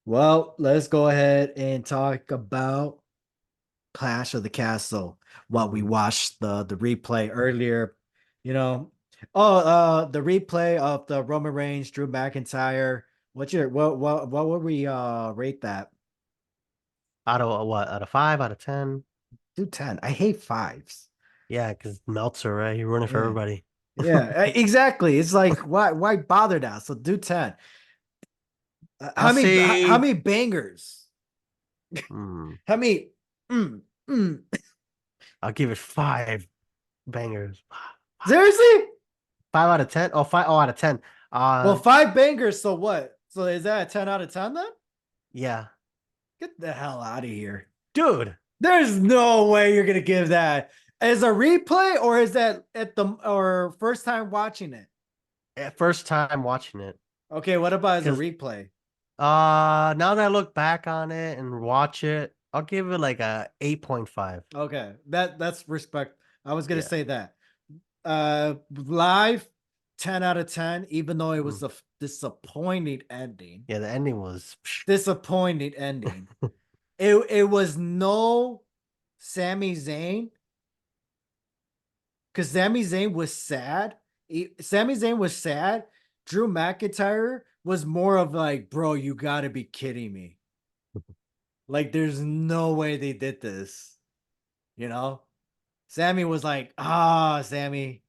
Well, let's go ahead and talk about Clash of the Castle. While we Mhm. watched the replay earlier, you know. The replay of the Roman Reigns, Drew McIntyre. What would we rate that? Out of what? Out of five? Out of 10? Do 10. I hate fives. Yeah, because Meltzer, right? He ruined it for Yeah. everybody. Yeah, exactly. It's like why bother now? So do 10. I'll How say, many bangers? hmm, How many mm, mm. I'll give it five bangers. Seriously? 5 out of 10? Oh, five. Oh, out of 10. Well, Uh, five bangers, so what? So is that a 10 out of 10 then? yeah, Get the hell out of here. dude. There's no way you're gonna give that as a replay, or is that at the or first time watching it? First time watching it, Okay, what about as a because replay? now that I look back on it and watch it, I'll give it like a 8.5. Okay, that's respect. I was gonna Yeah. say that. Live 10 out of 10, even though it was Mm. a disappointing ending. Yeah, the ending was. Disappointing ending. It was no Sami Zayn, because Sami Zayn was sad. Sami Zayn was sad. Drew McIntyre was more of like, bro, you gotta be kidding me. Like, there's no way they did this. You know? Sammy was like, Sammy,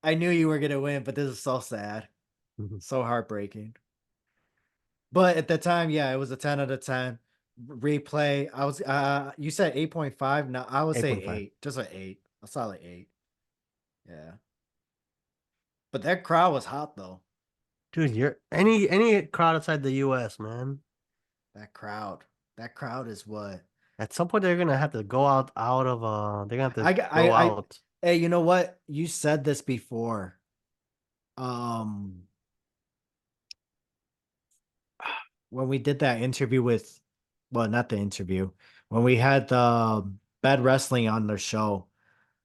I knew you were gonna win, but this is so sad. So heartbreaking. But at the time, yeah, it was a 10 out of 10. Replay. I was you said 8.5. No, I would say 8.5. 8. Just an 8. A solid 8. Yeah. But that crowd was hot though. Dude, you're any crowd outside the US, man. That crowd. That crowd is what At some point they're gonna have to go out of they're gonna have to go I out. hey, you know what? You said this before. Um when we did that interview with, well, not the interview, when we had the Bad Wrestling on their show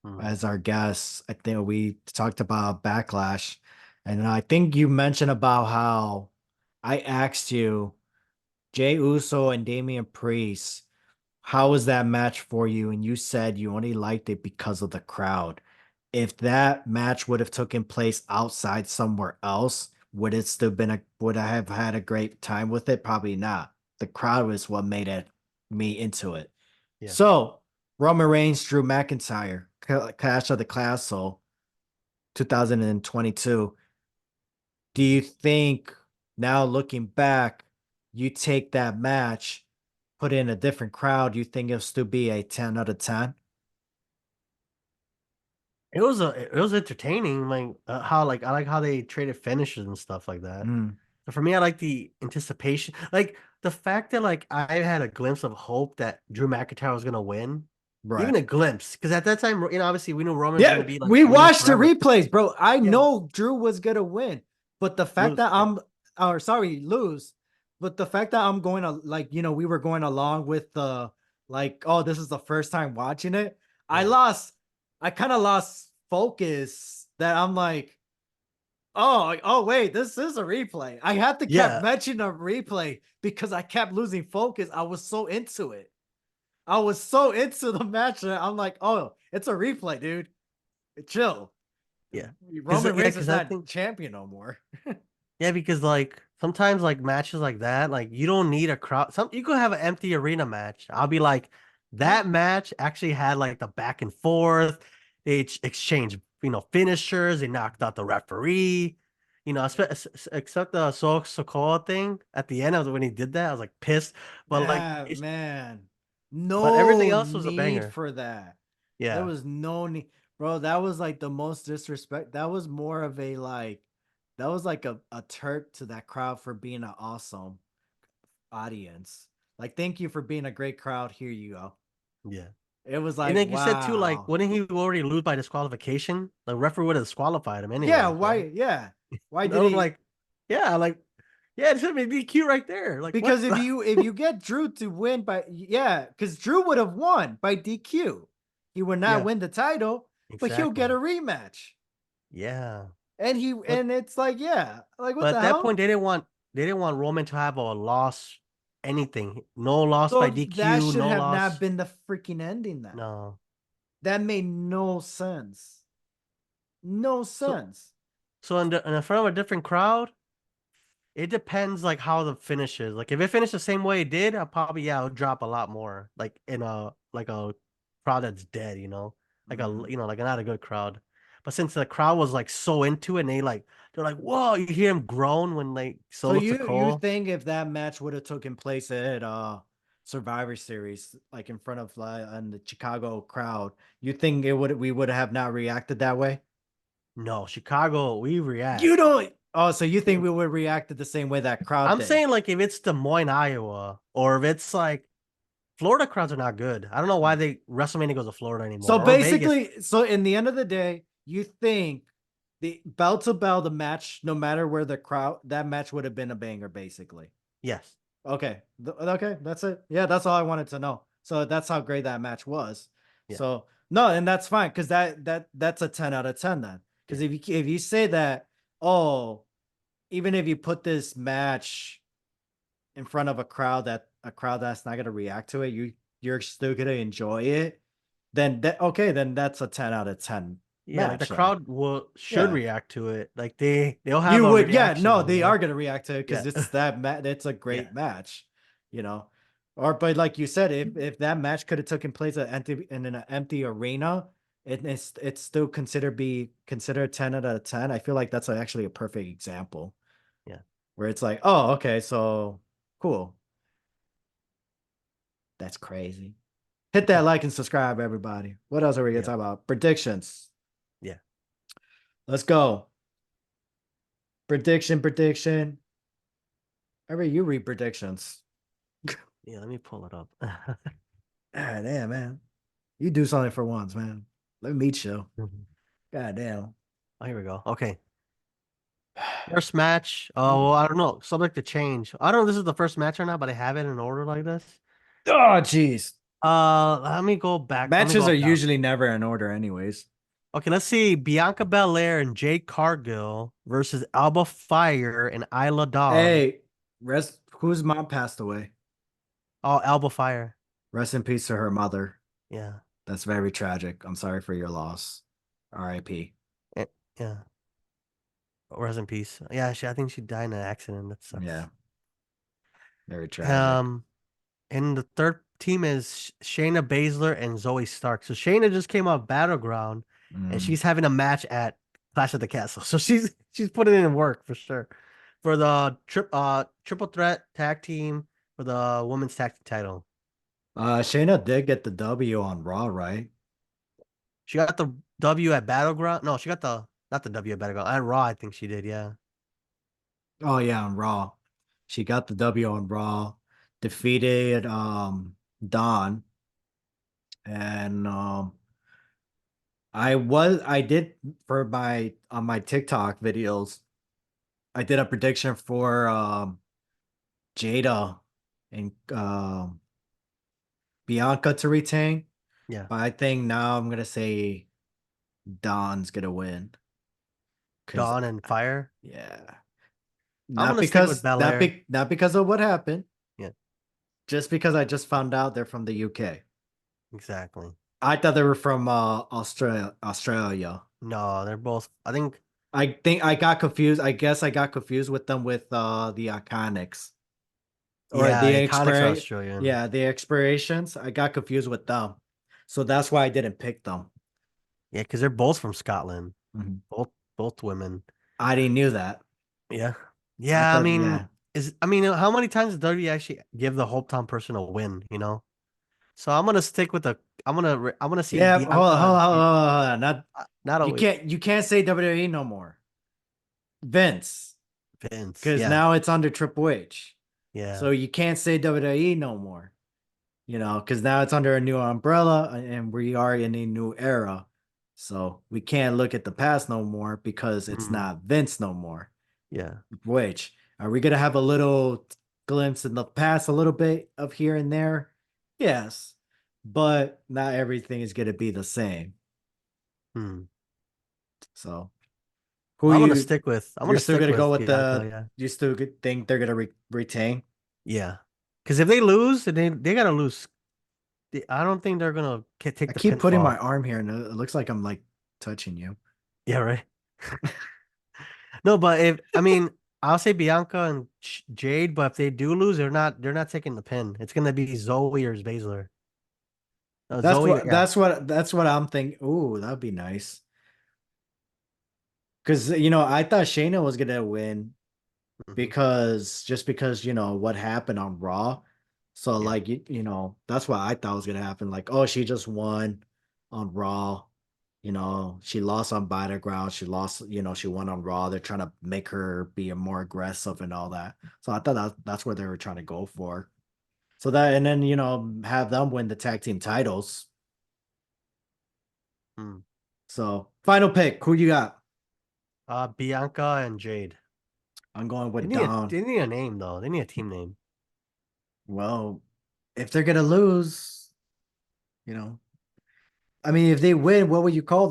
Hmm. as our guests, I think we talked about Backlash. And I think you mentioned about how I asked you, Jay Uso and Damian Priest, how was that match for you? And you said you only liked it because of the crowd. If that match would have taken place outside somewhere else, would I have had a great time with it? Probably not. The crowd was what made it me into it. Yeah. So Roman Reigns, Drew McIntyre, Clash of the Castle, 2022. Do you think, now looking back, you take that match, put in a different crowd, you think it'll still be a 10 out of 10? It was entertaining, like how like I like how they traded finishes and stuff like that. Mm, But for me, I like the anticipation, like the fact that like I had a glimpse of hope that Drew McIntyre was gonna win, right. even a glimpse, because at that time, obviously we knew Roman was gonna Yeah, be like we winning watched the forever. replays, bro. I Yeah, know Drew was gonna win, but the fact lose. that Yeah, or sorry, lose, but the fact that I'm going to, like, we were going along with the, like, oh, this is the first time watching it. I yeah, lost, I kind of lost focus that I'm like, wait, this is a replay. I had to kept yeah, mentioning a replay because I kept losing focus. I was so into it. I was so into the match that I'm like, oh, it's a replay, dude. Chill. yeah. Because Roman Reigns is because I not think. champion no more. Yeah, because like sometimes like matches like that, like you don't need a crowd. Some you could have an empty arena match. I'll be like, Yeah. that match actually had like the back and forth. They exchanged, finishers. They knocked out the referee. Except the Sokoa thing at the end of when he did that, I was like pissed. But like, Man. but everything No else was a need banger. for that. There Yeah, was no need. Bro, that was like the most disrespect. That was more of a like, that was like a turk to that crowd for being an awesome audience. Like, thank you for being a great crowd. Here you go. yeah. It was And like, like you said too, like wow. wouldn't he already lose by disqualification? The referee would have disqualified him Yeah, anyways, right? why? Yeah. Why And did I'm he? like, yeah, like, yeah, it should be DQ right there. Like, what? Because if you get Drew to win by, yeah, because Drew would have won by DQ. He would not Yeah, win the title, but he'll get a exactly. rematch. Yeah, And but it's like, yeah, like what but the at that hell? point they didn't want. they didn't want Roman to have a loss, anything. No loss by So that DQ, should no have not loss. been the freaking ending then. No. That made no sense. No So sense. so in front of a different crowd, it depends like how the finish is. Like if it finished the same way it did, I'll probably I'll drop a lot more. Like in a crowd that's dead, like Mhm. like not a good crowd. But since the crowd was like so into it, and they're like, "Whoa!" You hear him groan when like So Solo you Sikoa. think if that match would have taken place at Survivor Series, like in front of in the Chicago crowd, you think we would have not reacted that way? No, Chicago, we You react. don't. Oh, so you think we would reacted the same way that crowd I'm did? saying like if it's Des Moines, Iowa, or if it's like Florida crowds are not good. I don't know why they WrestleMania goes to Florida So anymore or Vegas. basically, so in the end of the day, you think the bell to bell, the match, no matter where the crowd, that match would have been a banger, basically. Yes. Okay. Okay. That's it. Yeah. That's all I wanted to know. So that's how great that match was. Yeah. So no, and that's fine. Cause that's a 10 out of 10 then. Cause Yeah. if you say that, oh, even if you put this match in front of a crowd that's not going to react to it, you're still going to enjoy it. Then that, okay. Then that's a 10 out of 10 Yeah, like the match then. crowd should Yeah. react to it. Like they'll have You a would, yeah, no, reaction, they are gonna react to it because Yeah. it's that it's a Yeah. great match, you know. Or but like you said, if that match could have taken place at empty in an empty arena, it's still considered 10 out of 10. I feel like that's actually a perfect example Yeah. where it's like, oh, okay, so cool. That's crazy. Hit that like and subscribe, everybody. What else are we gonna Yeah. talk about? Predictions. Yeah. Let's go. Prediction. I read you read predictions. Yeah, let me pull it up. God damn, man. You do something for once, man. Let me meet you. God damn. Oh, here we go. Okay. First match. Oh, well, I don't know. Subject to change. I don't know if this is the first match or not, but I have it in order like this. Oh, jeez. Let me go back. Let me Matches go are up down. usually never in order, anyways. Okay, let's see. Bianca Belair and Jade Cargill versus Alba Fire and Isla Dog. Hey, rest. Whose mom passed away? Oh, Alba Fire. Rest in peace to her mother. Yeah. That's very tragic. I'm sorry for your loss. R.I.P. Eh, Yeah. Rest in peace. Yeah, I think she died in an accident. That sucks. Yeah, very tragic. Um, and the third team is Shayna Baszler and Zoe Stark. So Shayna just came off Battleground, and Mm. she's having a match at Clash of the Castle. So she's putting in work for sure for the triple threat tag team for the women's tag team title. Shayna did get the W on Raw, right? She got the W at Battleground. No, she got the not the W at Battleground. At Raw, I think she did. Yeah. Oh yeah, on Raw. She got the W on Raw, defeated Dawn, and I did for my on my TikTok videos, I did a prediction for Jada and Bianca to retain, Yeah. but I think now I'm gonna say Dawn's gonna win. Cause Dawn and Fire. yeah, I'm gonna stick with Belair. not because of what happened, Yeah, just because I just found out they're from the UK. exactly. I thought they were from Australia. No, they're both. I think. I think I got confused. I guess I got confused with them with the Iconics or Yeah, the Iconics are expir Australian. yeah, the expirations. I got confused with them. So that's why I didn't pick them. Yeah, because they're both from Scotland. Mhm. Both women. I didn't knew that. Yeah. I Yeah, I thought, mean, yeah. how many times does WWE actually give the hometown person a win, So I'm gonna stick with the I'm gonna see Yeah, Bianca. hold on. Not Not always you can't say WWE no more. Vince, Vince. because Yeah. now it's under Triple H. Yeah. So you can't say WWE no more. Because now it's under a new umbrella and we are in a new era. So we can't look at the past no more because it's Mm, not Vince no more. yeah. Which are we gonna have a little glimpse in the past, a little bit of here and there? Yes, but not everything is gonna be the same. Hmm. So Who I'm gonna you? stick with. I'm You're gonna still stick gonna go with with Bianca. the? Yeah, You still think they're gonna retain? yeah. Because if they lose, they gotta lose. I don't think they're gonna I take the keep putting my pinfall. arm here, and it looks like I'm like touching you. Yeah, right. No, but if I mean, I'll say Bianca and Jade, but if they do lose, they're not taking the pin. It's gonna be Zoe or Baszler. Zoe, yeah. That's what I'm thinking. Ooh, that'd be nice. Because I thought Shayna was gonna win Hmm. because what happened on Raw. So Yeah. like that's what I thought was gonna happen. Like, oh, she just won on Raw. She lost on Battleground. She lost, she won on Raw. They're trying to make her be a more aggressive and all that. So I thought that's what they were trying to go for. So that and then have them win the tag team titles. Hmm. So final pick, who you got? Bianca and Jade. I'm going with Dawn. They need a name though. They need a team name. Well, if they're gonna lose, you know, I mean, if they win, what would you call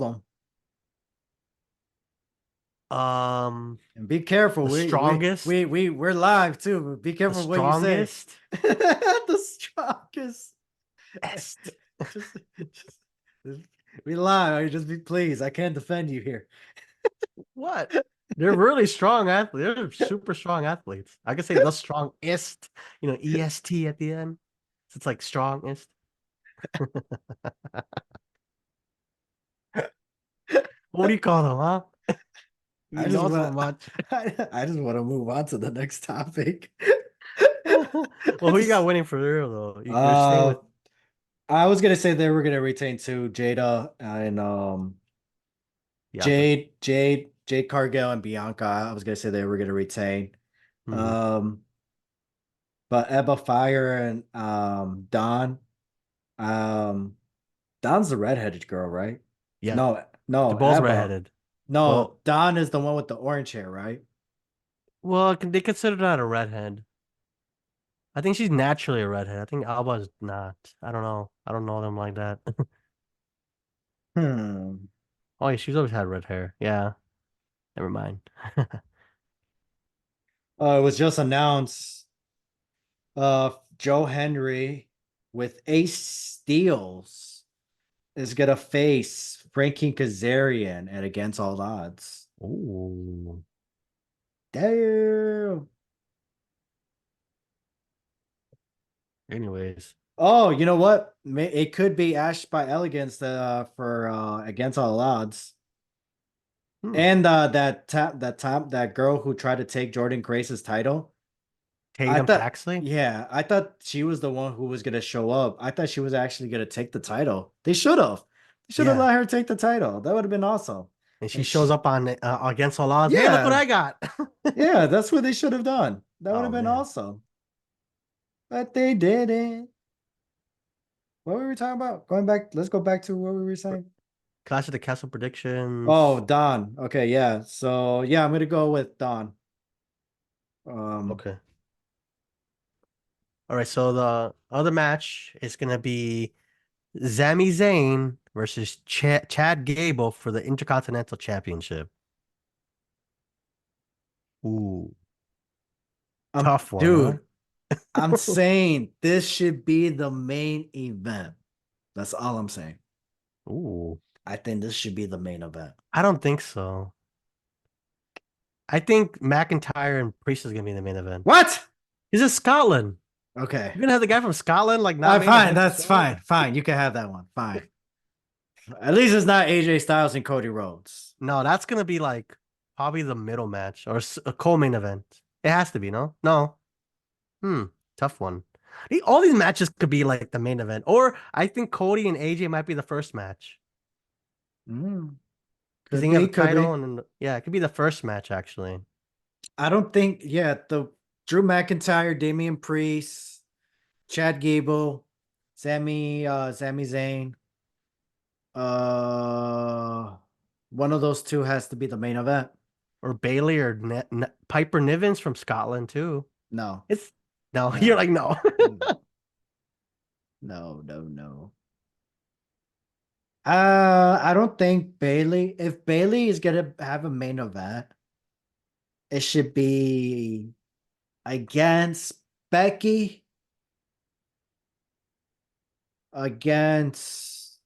them? Um, And be careful. the strongest, We're live too. Be the careful what you say. strongest. The strongest. Est. Just we live. Just be please. I can't defend you here. What? They're really strong athletes. They're super strong athletes. I could say the strongest, EST at the end. So it's like strongest. What do you call them, huh? I You just know so want much. I just want to move on to the next topic. Well, who you got winning for real though? You're staying uh with I was gonna say they were gonna retain two, Jada and Bianca. Jade Cargill and Bianca. I was gonna say they were gonna retain. Hmm. Um, but Ebba Fire and Dawn. Um, Dawn's the redheaded girl, right? Yeah, No, they're no, both Ebba. redheaded. No, Well, Dawn is the one with the orange hair, right? they consider that a redhead. I think she's naturally a redhead. I think Alba's not. I don't know. I don't know them like that. Hmm. Oh yeah, she's always had red hair. Yeah, never mind. It was just announced. Joe Henry with Ace Steels is gonna face Frankie Kazarian at Against All Odds. Ooh. Damn. Anyways. Oh, you know what? It could be Ash by Elegance for Against All Odds. Hmm. And that girl who tried to take Jordan Grace's title. I Tatum thought, Paxley. yeah, I thought she was the one who was gonna show up. I thought she was actually gonna take the title. They should have. They should have Yeah. let her take the title. That would have been awesome. And she And shows she, up on Against All Odds. Hey, look what yeah, I got. yeah, that's what they should have done. That would Oh have been man. awesome. But they didn't. What were we talking about? Going back, let's go back to what we were saying. Clash of the Castle Oh, predictions. Don. Okay, yeah. So yeah, I'm gonna go with Don. Um, Okay. All right. So the other match is gonna be Sami Zayn versus Chad Gable for the Intercontinental Championship. Ooh, tough one, huh? dude, I'm saying this should be the main event. That's all I'm saying. Ooh, I think this should be the main event. I don't think so. I think McIntyre and Priest is gonna be the main event. What? He's in Scotland. Okay. You're gonna have the guy from Scotland like not main Fine. event his That's show? fine. Fine. You can have that one. Fine. At least it's not AJ Styles and Cody Rhodes. No, that's gonna be like probably the middle match or a co-main event. It has to be, no? No. Hmm, tough one. All these matches could be like the main event, or I think Cody and AJ might be the first match Mm, because could they have be. the Could title, be. and then, yeah, it could be the first match actually. I don't think. Yeah. The Drew McIntyre, Damian Priest, Chad Gable, Sami Zayn. Uh, one of those two has to be the main event. Or Bailey or Piper Nivens from Scotland too. No. It's no, you're No. like no. No. No. No. No. I don't think Bailey. If Bailey is gonna have a main event, it should be against Becky, against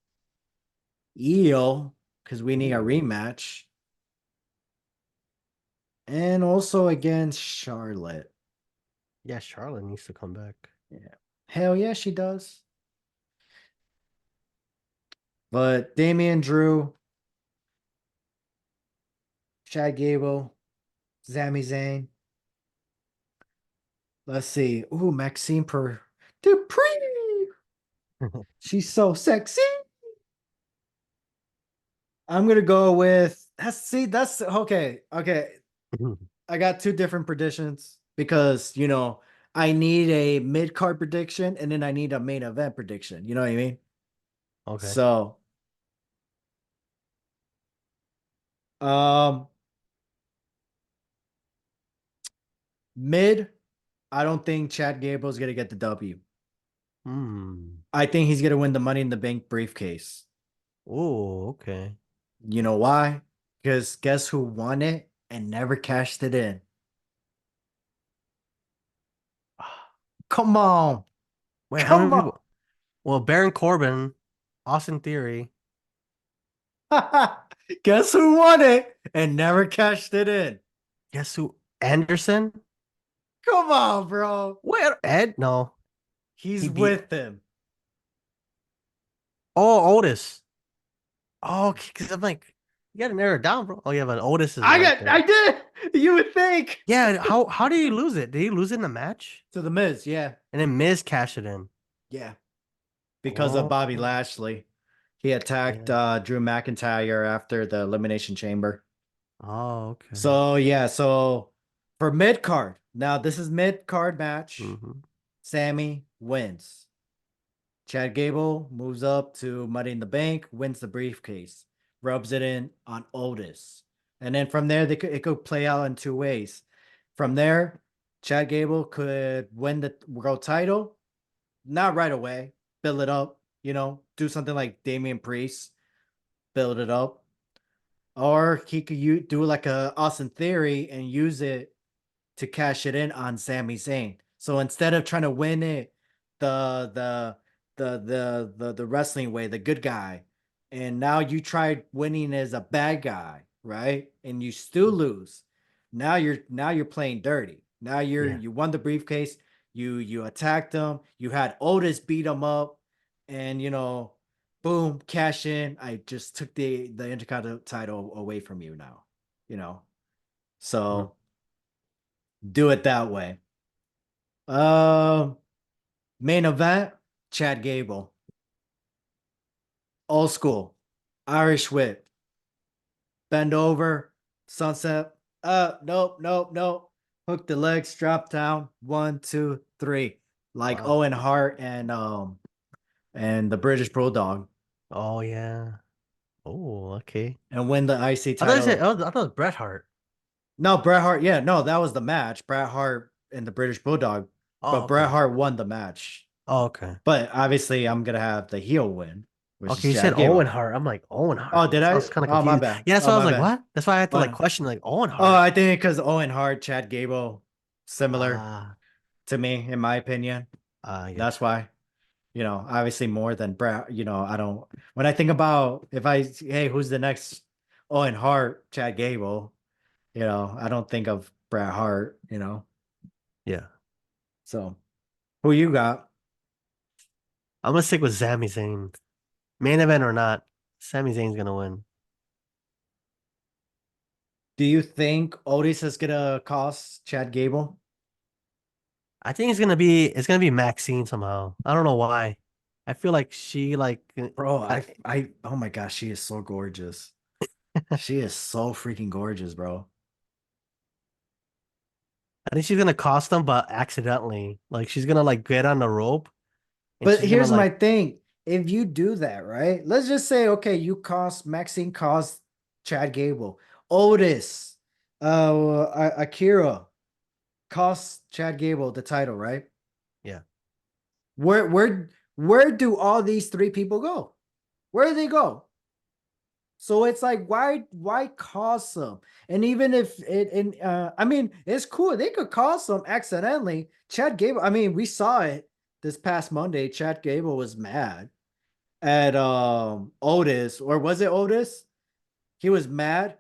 Io, because we need a Ooh. rematch, and also against Charlotte. Yeah, Charlotte needs to come back. Yeah. Hell yeah, she does. But Damian Drew, Chad Gable, Sami Zayn. Let's see. Ooh, Maxine Per Dupree. She's so sexy. I'm gonna go with that's okay. Okay. I got two different predictions because I need a mid card prediction and then I need a main event prediction. You know what I mean? Okay. So um mid, I don't think Chad Gable's gonna get the W. Hmm. I think he's gonna win the money in the bank briefcase. Oh, okay. You know why? Because guess who won it and never cashed it in? Come on. Wait, how many Come people? Well, Baron Corbin, Austin Theory. on. Guess who won it and never cashed it in? Guess who? Anderson? Come on, bro. Where? Ed? No. He He's beat. with them. Oh, Otis. Oh, because I'm like, you gotta narrow it down, bro. Oh, yeah, but Otis is right I there. did. You would think. Yeah, how did he lose it? Did he lose it in the match? To the Miz, yeah. And then Miz cashed it in. Yeah. Because of Oh, Bobby Lashley. He attacked yeah. Drew McIntyre after the Elimination Chamber. Oh, okay. So yeah, so for mid card, now this is mid card match. Hmm. Sammy wins. Chad Gable moves up to Money in the Bank, wins the briefcase, rubs it in on Otis, and then from there it could play out in two ways. From there, Chad Gable could win the world title, not right away, build it up, do something like Damian Priest, build it up, or he could do like a Austin Theory and use it to cash it in on Sami Zayn. So instead of trying to win it the the wrestling way, the good guy, and now you tried winning as a bad guy, right? And you still lose. Now you're playing dirty. Now Yeah. you won the briefcase. You attacked them. You had Otis beat him up, and boom, cash in. I just took the Intercontinental title away from you now. You know, Mm. so do it that way. Um, Main event, Chad Gable. Old school. Irish whip. Bend over. Sunset. Nope, nope, nope. Hook the legs, drop down. 1, 2, 3. Like Wow. Owen Hart and the British Bulldog. Oh, yeah. Oh, okay. And win the IC I thought you said, title. oh, I thought it was Bret Hart. No, Bret Hart. Yeah, no, that was the match. Bret Hart and the British Bulldog. Oh, But Bret okay. Hart won the match. Oh, okay. But obviously, I'm gonna have the heel win, which is Okay, you said Chad Owen Gable. Hart. I'm like, Owen Oh, Hart. did So I I? was kind of Oh, my confused. bad. Yeah, that's Oh, why I was my like, bad. what? That's why I had to like Oh, question like Owen oh, Hart. I think because Owen Hart, Chad Gable, similar Ah, to me, in my opinion. I get That's you. why, obviously more than Brad. I don't. When I think about if I, hey, who's the next Owen Hart, Chad Gable, I don't think of Bret Hart. Yeah. So who you got? I'm gonna stick with Sami Zayn. Main event or not, Sami Zayn's gonna win. Do you think Otis is gonna cost Chad Gable? I think it's gonna be Maxine somehow. I don't know why. I feel like she like Bro, I, oh my gosh, she is so gorgeous. She is so freaking gorgeous, bro. I think she's gonna cost them, but accidentally. Like she's gonna like get on the rope and But she's gonna here's my like thing. If you do that, right? Let's just say, okay, Maxine cost Chad Gable. Otis, Akira cost Chad Gable the title, right? yeah. Where do all these three people go? Where do they go? So it's like, why cause them? And even if I mean, it's cool. They could cause them accidentally. Chad Gable, I mean, we saw it this past Monday. Chad Gable was mad at Otis, or was it Otis? He was mad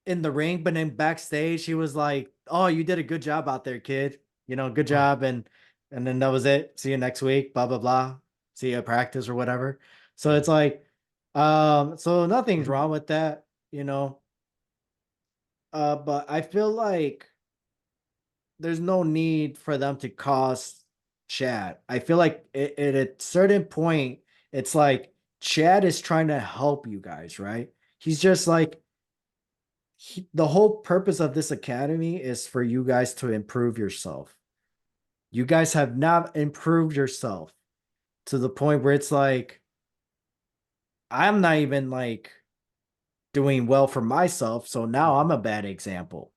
in the ring, but then backstage he was like, "Oh, you did a good job out there, kid. You know, good Oh, job." And then that was it. See you next week. Blah blah blah. See you at practice or whatever. So yeah. it's like, so nothing's wrong with that, you know. But I feel like there's no need for them to cost Chad. I feel like at a certain point, it's like Chad is trying to help you guys, right? He's just like the whole purpose of this academy is for you guys to improve yourself. You guys have not improved yourself to the point where it's like I'm not even like doing well for myself, so now I'm a bad example.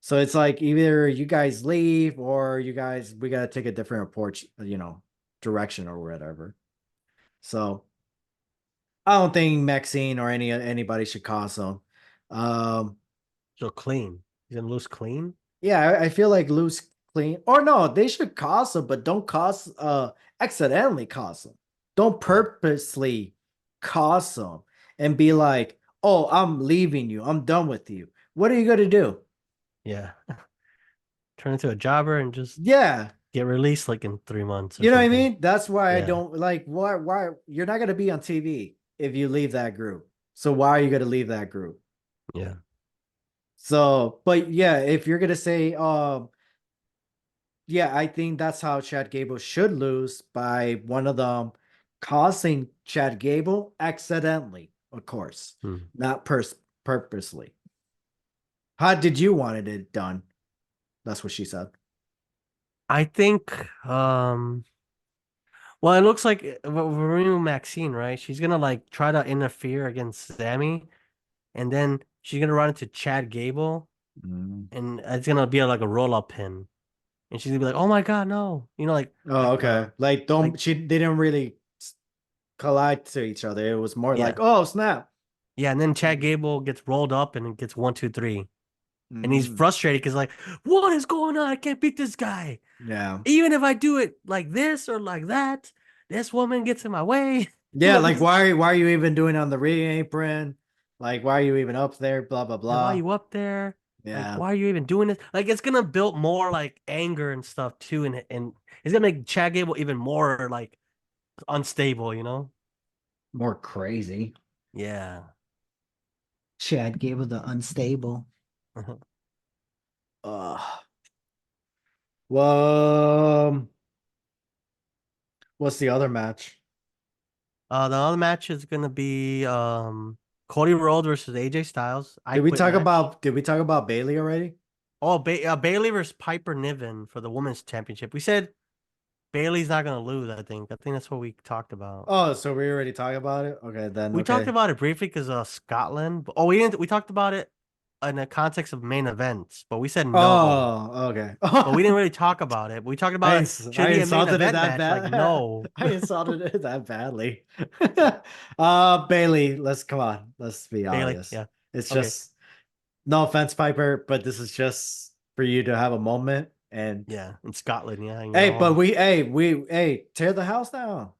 So it's like either you guys leave or you guys we gotta take a different approach, direction or whatever. So I don't think Maxine or anybody should cost them. Um, So clean. He's gonna lose clean. yeah, I feel like loose clean or no, they should cost them, but don't cost accidentally cost them. Don't Yeah. purposely cost them and be like, oh, I'm leaving you. I'm done with you. What are you gonna do? Yeah. Turn into a jobber and just Yeah, get released like in 3 months or you know what I something. mean? That's why I Yeah. don't like why you're not gonna be on TV if you leave that group. So why are you gonna leave that group? Yeah. So, but yeah, if you're gonna say, yeah, I think that's how Chad Gable should lose by one of them causing Chad Gable accidentally, of course, Hmm. not purposely. How did you want it done? That's what she said. I think well, it looks like Varun Maxine, right? She's gonna like try to interfere against Sammy, and then she's gonna run into Chad Gable, Mm. and it's gonna be like a roll-up pin, and she's gonna be like, "Oh my God, no!" You know, Oh, like okay. the Like, like don't she didn't really collide to each other. It was more like, yeah, oh snap. yeah, and then Chad Gable gets rolled up and it gets 1, 2, 3, and he's Mm, frustrated because like, what is going on? I can't beat this guy. yeah. Even if I do it like this or like that, this woman gets in my way. Yeah, like why are you even doing it on the ring apron? Like why are you even up there? Blah blah Like, why are blah. you up there? Like, Yeah. why are you even doing this? Like, it's gonna build more like anger and stuff too, and it's gonna make Chad Gable even more like unstable, you know? More crazy. Yeah. Chad Gable the unstable. Well, what's the other match? The other match is gonna be Cody Rhodes versus AJ Styles. I quit match. Did we talk about Bailey already? Oh, Bailey versus Piper Niven for the women's championship. We said Bailey's not gonna lose. I think that's what we talked about. Oh, so we already talked about it? Okay, then We talked okay. about it briefly because Scotland. Oh, we didn't. We talked about it in the context of main events, but we said no. Oh, okay. But we didn't really talk about it. We talked about it. Should I it be a main insulted it event that match? Like, bad. no. I insulted it that badly. Bailey, let's come on. Let's be Bailey. honest. Yeah. It's Okay. just no offense, Piper, but this is just for you to have a moment. And Yeah. In Scotland. Yeah. In your hey, but home. hey, tear the house down.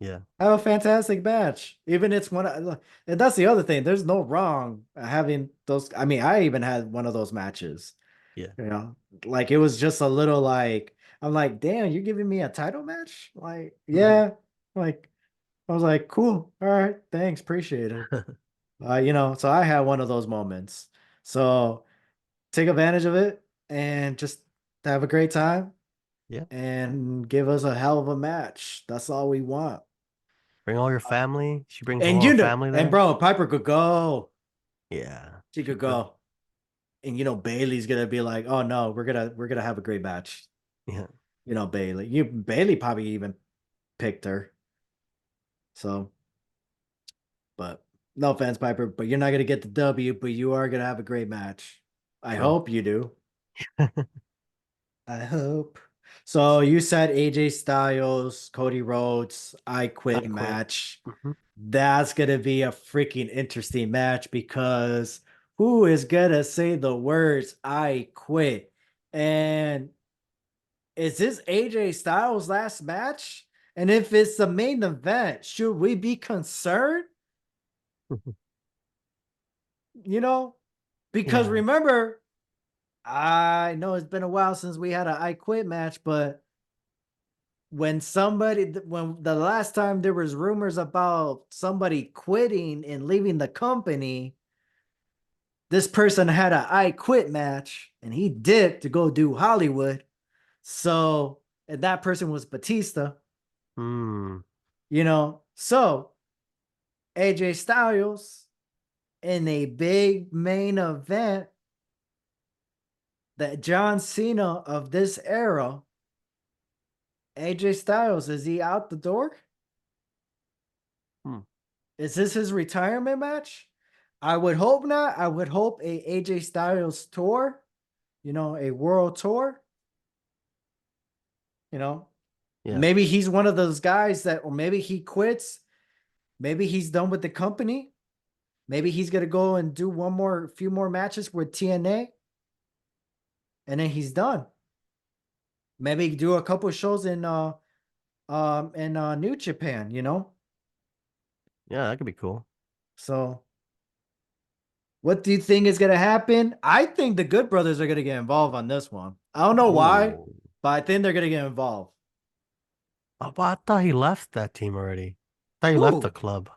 Yeah. Have a fantastic match. Even it's one, and that's the other thing. There's no wrong having those. I mean, I even had one of those matches. Yeah. You know, like it was just a little like I'm like, damn, you're giving me a title match? Like, yeah. Like I was like, cool. All right, thanks, appreciate it. So I had one of those moments. So take advantage of it and just have a great time Yeah. and give us a hell of a match. That's all we want. Bring all your family. She brings And all her family and there. bro, Piper could go. Yeah. She She could could. go. And Bailey's gonna be like, oh no, we're gonna have a great match. Yeah. Bailey. Bailey probably even picked her. So, but no offense, Piper, but you're not gonna get the W, but you are gonna have a great match. I True. hope you do. I hope. So you said AJ Styles, Cody Rhodes, I Quit I quit. match. Hmm. That's gonna be a freaking interesting match because who is gonna say the words I quit? And is this AJ Styles' last match? And if it's the main event, should we be concerned? You know, because Yeah. remember, I know it's been a while since we had an I Quit match, but when the last time there was rumors about somebody quitting and leaving the company, this person had a I Quit match and he dipped to go do Hollywood. So, and that person was Batista, Hmm. So AJ Styles in a big main event that John Cena of this era, AJ Styles, is he out the door? Hmm. Is this his retirement match? I would hope not. I would hope a AJ Styles tour, a world tour, you know. Yeah. Maybe he's one of those guys that, or maybe he quits. Maybe he's done with the company. Maybe he's gonna go and do few more matches with TNA, and then he's done. Maybe do a couple shows in New Japan. Yeah, that could be cool. So what do you think is gonna happen? I think the Good Brothers are gonna get involved on this one. I don't know why, Oh. but I think they're gonna get involved. Oh, but I thought he left that team already. I thought he left the Who? club.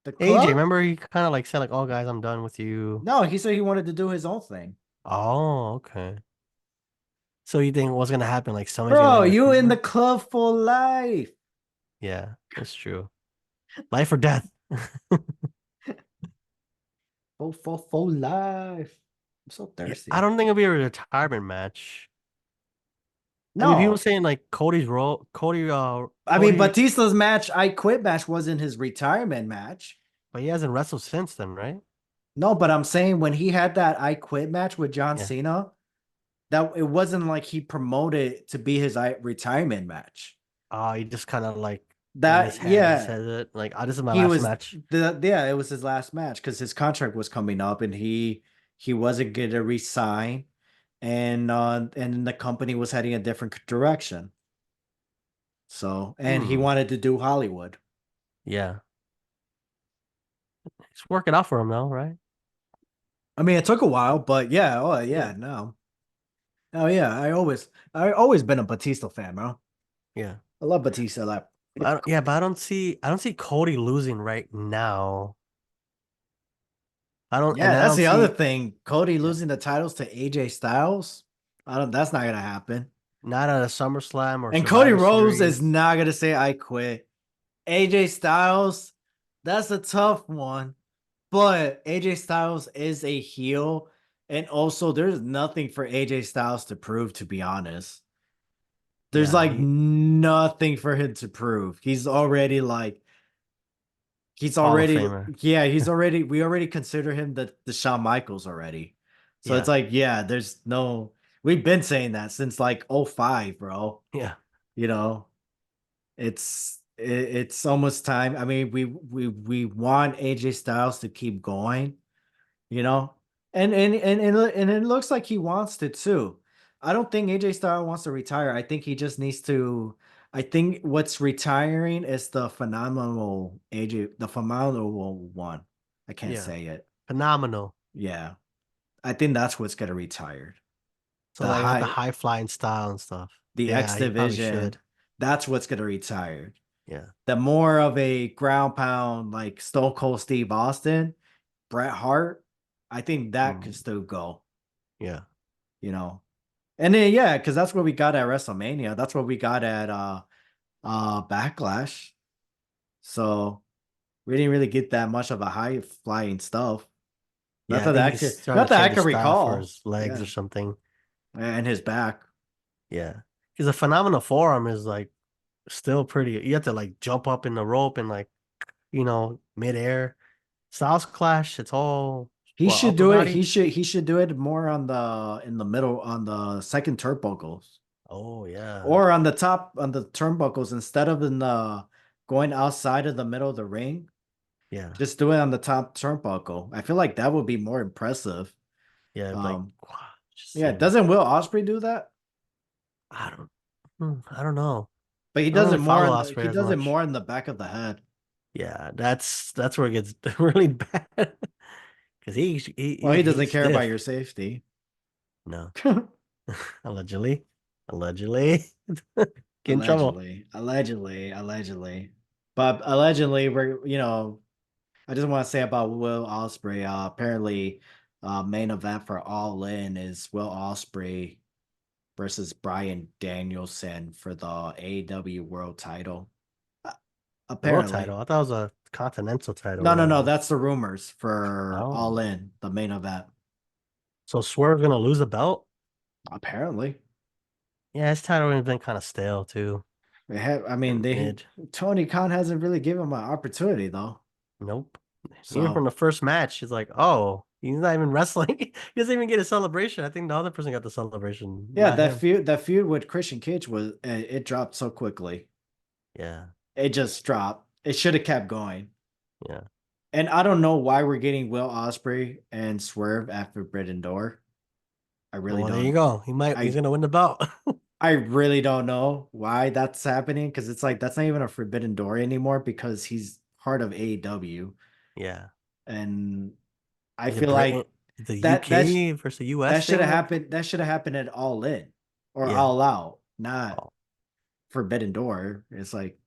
The AJ, club? remember he kind of like said like, "Oh, guys, I'm done with you." No, he said he wanted to do his own thing. Oh, okay. So you think what's gonna happen? Like somebody's gonna Bro, get a you in the fever? club for life. Yeah, that's true. Life or death. For life. I'm so Yeah, I thirsty. don't think it'll be a retirement match. I mean, people No. saying like Cody's role, I mean, Cody, Batista's I Quit match wasn't his retirement match. but he hasn't wrestled since then, right? No, but I'm saying when he had that I Quit match with John Yeah. Cena, that it wasn't like he promoted to be his retirement match. He just kind of like in his That head, he yeah, says it like, "Oh, this is my he last was match." it was his last match because his contract was coming up and he wasn't gonna resign and the company was heading a different direction. So and he Hmm. wanted to do Hollywood. Yeah, it's working out for him though, right? I mean, it took a while, but yeah, oh Yeah. yeah, no. Oh yeah, I always been a Batista fan, bro. Yeah. I love Batista. Like, But I don't see Cody losing right now. yeah, I that's don't the other see, thing. Cody yeah, losing the titles to AJ Styles. I don't. That's not gonna happen. not at a SummerSlam or And Cody Survivor Rhodes is Series. not gonna say I quit. AJ Styles, that's a tough one. But AJ Styles is a heel, and also there's nothing for AJ Styles to prove. To be honest, there's Yeah, like nothing for him to prove. He's Hall of already Famer. yeah, we already consider him the Shawn Michaels already. So it's Yeah, like, yeah, there's no we've been saying that since like '05, bro. yeah, You know, it's almost time. I mean, we want AJ Styles to keep going, you know, and it looks like he wants to too. I don't think AJ Styles wants to retire. I think he just needs to. I think what's retiring is the phenomenal one. I can't yeah. say it. Phenomenal. Yeah, I think that's what's gonna retire. So The like the high, high flying style and stuff. the X Yeah, he probably division. should. That's what's gonna retire. Yeah. The more of a ground pound like Stone Cold Steve Austin, Bret Hart, I think that could Mm, still go, yeah. you know. And then yeah, because that's what we got at WrestleMania. That's what we got at Backlash. So we didn't really get that much of a high flying stuff. Yeah, I think he's trying to Not that I change his can style for recall. his legs or Yeah. something. And his back. Yeah. Because a phenomenal forearm is like still pretty. You have to like jump up in the rope and like, midair. Styles Clash, it's all He what, should upper do it. body? He should do it more on the in the middle on the second turnbuckles. Oh yeah. Or on the top on the turnbuckles instead of in the going outside of the middle of the ring, Yeah. just do it on the top turnbuckle. I feel like that would be more impressive. Yeah. Like, Um, wow, just yeah, you know, doesn't Will Osprey do that? I don't. I don't know. But he I don't does really it more follow in the Osprey he as does it much. more in the back of the head. Yeah, that's where it gets really bad. Because Well, he doesn't he's care about stiff. your safety. No, allegedly, allegedly, get in trouble. Allegedly. But allegedly, I just want to say about Will Osprey. Apparently, main event for All In is Will Osprey versus Brian Danielson for the AEW World Title. Uh, World apparently, title. I thought it was a continental title no, right no, no. now. That's the rumors for Oh, All In, the main event. so Swerve's gonna lose the belt? Apparently, Yeah, his title has been kind of stale too. I mean, And they mid. Tony Khan hasn't really given him an opportunity though. Nope. Even from So the first match, he's like, oh, he's not even wrestling. He doesn't even get a celebration. I think the other person got the celebration, yeah, not him. that feud with Christian Cage was it dropped so quickly. Yeah, It just dropped. It should have kept going. yeah. And I don't know why we're getting Will Osprey and Swerve after Forbidden Door. I really Well, there you don't. go. He's I gonna win the belt. I really don't know why that's happening because it's like that's not even a Forbidden Door anymore because he's part of AEW, Yeah. and I Is it feel Britain, like the that that's UK versus that US should have thing? Like, happened. That should have happened at All In or yeah. All Out, not Oh, Forbidden Door. It's like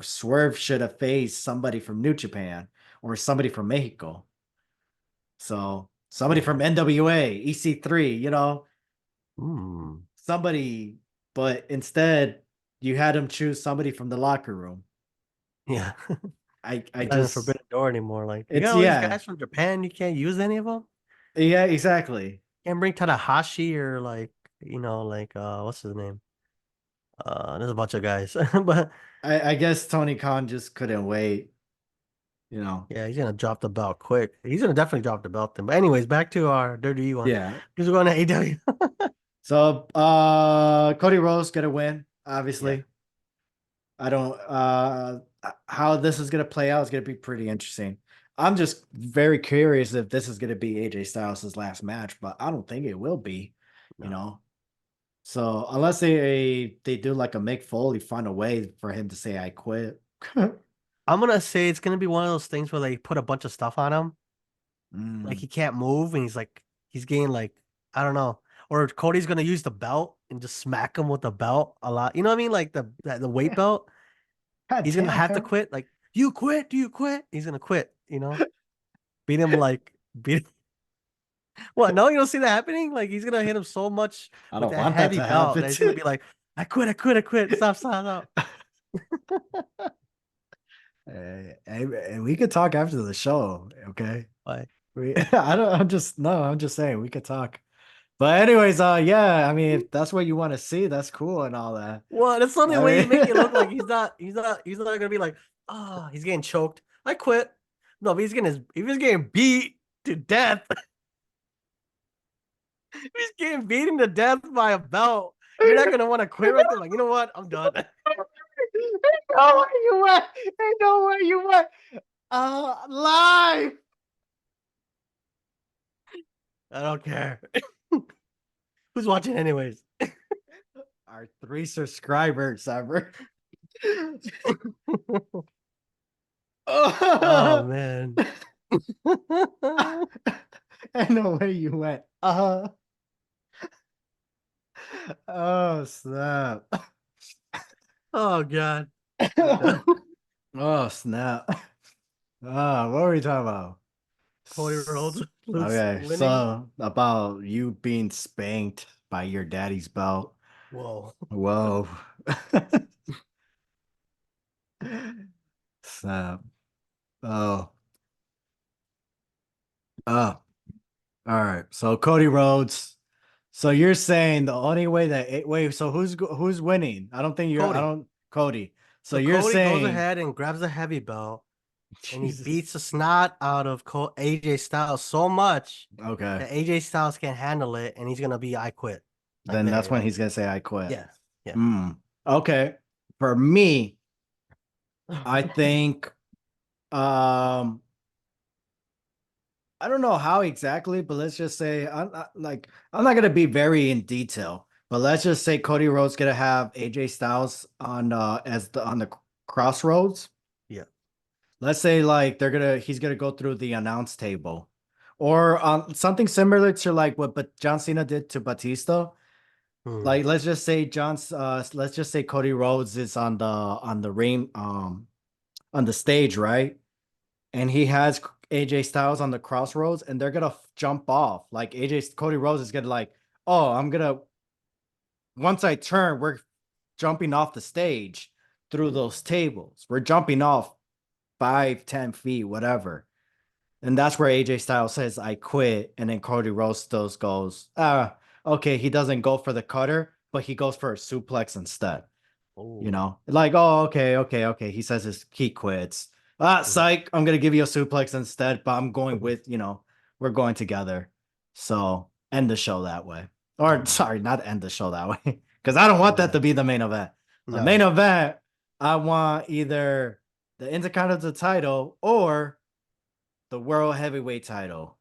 Swerve should have faced somebody from New Japan or somebody from Mexico. So somebody yeah. from NWA, EC3, Hmm. somebody, but instead you had him choose somebody from the locker room. Yeah. I It's not even just Forbidden Door anymore. Like, you it's got all these yeah. guys from Japan. You can't use any of them. Yeah, exactly. Can't bring Tanahashi or like, what's his name? There's a bunch of guys, but I guess Tony Khan just couldn't wait, you know. yeah, he's gonna drop the belt quick. He's gonna definitely drop the belt then. But anyways, back to our Dirty E one. Yeah. Because we're going to AW. So Cody Rhodes gonna win, Yeah. obviously. I don't how this is gonna play out is gonna be pretty interesting. I'm just very curious if this is gonna be AJ Styles' last match, but I don't think it will be, you No. know. So unless they do like a Mick Foley, find a way for him to say I quit. I'm gonna say it's gonna be one of those things where they put a bunch of stuff on him. Like Mm. he can't move and he's getting like, I don't know. Or Cody's gonna use the belt and just smack him with the belt a lot. You know what I mean? Like the weight belt. God He's gonna damn, have to Kurt. quit. Like, you quit? Do you quit? He's gonna quit, you know? Beat him like beat What? No, you don't see that happening? Like he's gonna hit him so much I with don't that want that heavy to belt happen that he's gonna too. be like, I quit. Stop, stop. And we could talk after the show, okay? Like, I'm just saying we could talk. But anyways, yeah, I mean, if that's what you want to see, that's cool and all that. what? That's the only I way you make it look like mean, he's not gonna be like, oh, he's getting choked. I quit. No, but if he's getting beat to death, if he's getting beaten to death by a belt, you're not gonna want to quit right there. Like, you know what? I'm done. know where you went. I know where you went. Live. I don't care. Who's watching anyways? Our 3 subscribers ever. Oh Oh, man. I know where you went. Oh, snap. Oh god. We're done. Oh, snap. What were we talking about? Cody Rhodes Okay, winning. so about you being spanked by your daddy's belt. Whoa. Whoa. Snap. Oh, oh. All right. So Cody Rhodes. So you're saying the only way wait, so who's winning? I Cody. don't Cody. So So you're Cody goes saying ahead and grabs the heavy belt and he Jesus. beats the snot out of AJ Styles so much Okay. that AJ Styles can't handle it and he's gonna be I quit. Like Then there, that's you when know. he's gonna say I quit. Yeah. Yeah. Okay. For me, I think um I don't know how exactly, but let's just say I'm not gonna be very in detail, but let's just say Cody Rhodes gonna have AJ Styles on as the on the crossroads. Yeah. Let's say like he's gonna go through the announce table, or something similar to like what but John Cena did to Batista. Mm. Like let's just say Cody Rhodes is on the ring on the stage, right? And he has AJ Styles on the crossroads, and they're gonna jump off. Like Cody Rhodes is gonna like, oh, I'm gonna once I turn, we're jumping off the stage through those tables. We're jumping off 5, 10 feet, whatever. And that's where AJ Styles says, I quit. And then Cody Rhodes still goes, okay, he doesn't go for the cutter, but he goes for a suplex instead. You Oh. know, like, oh, okay. He says he quits. Mhm. Psych, I'm gonna give you a suplex instead, but I'm going Mhm. with, we're going together. So end the show that way. Or Mm. sorry, not end the show that way. Because I don't want that Yeah. to be the main event. The main No. event, I want either the Intercontinental title or the World Heavyweight title.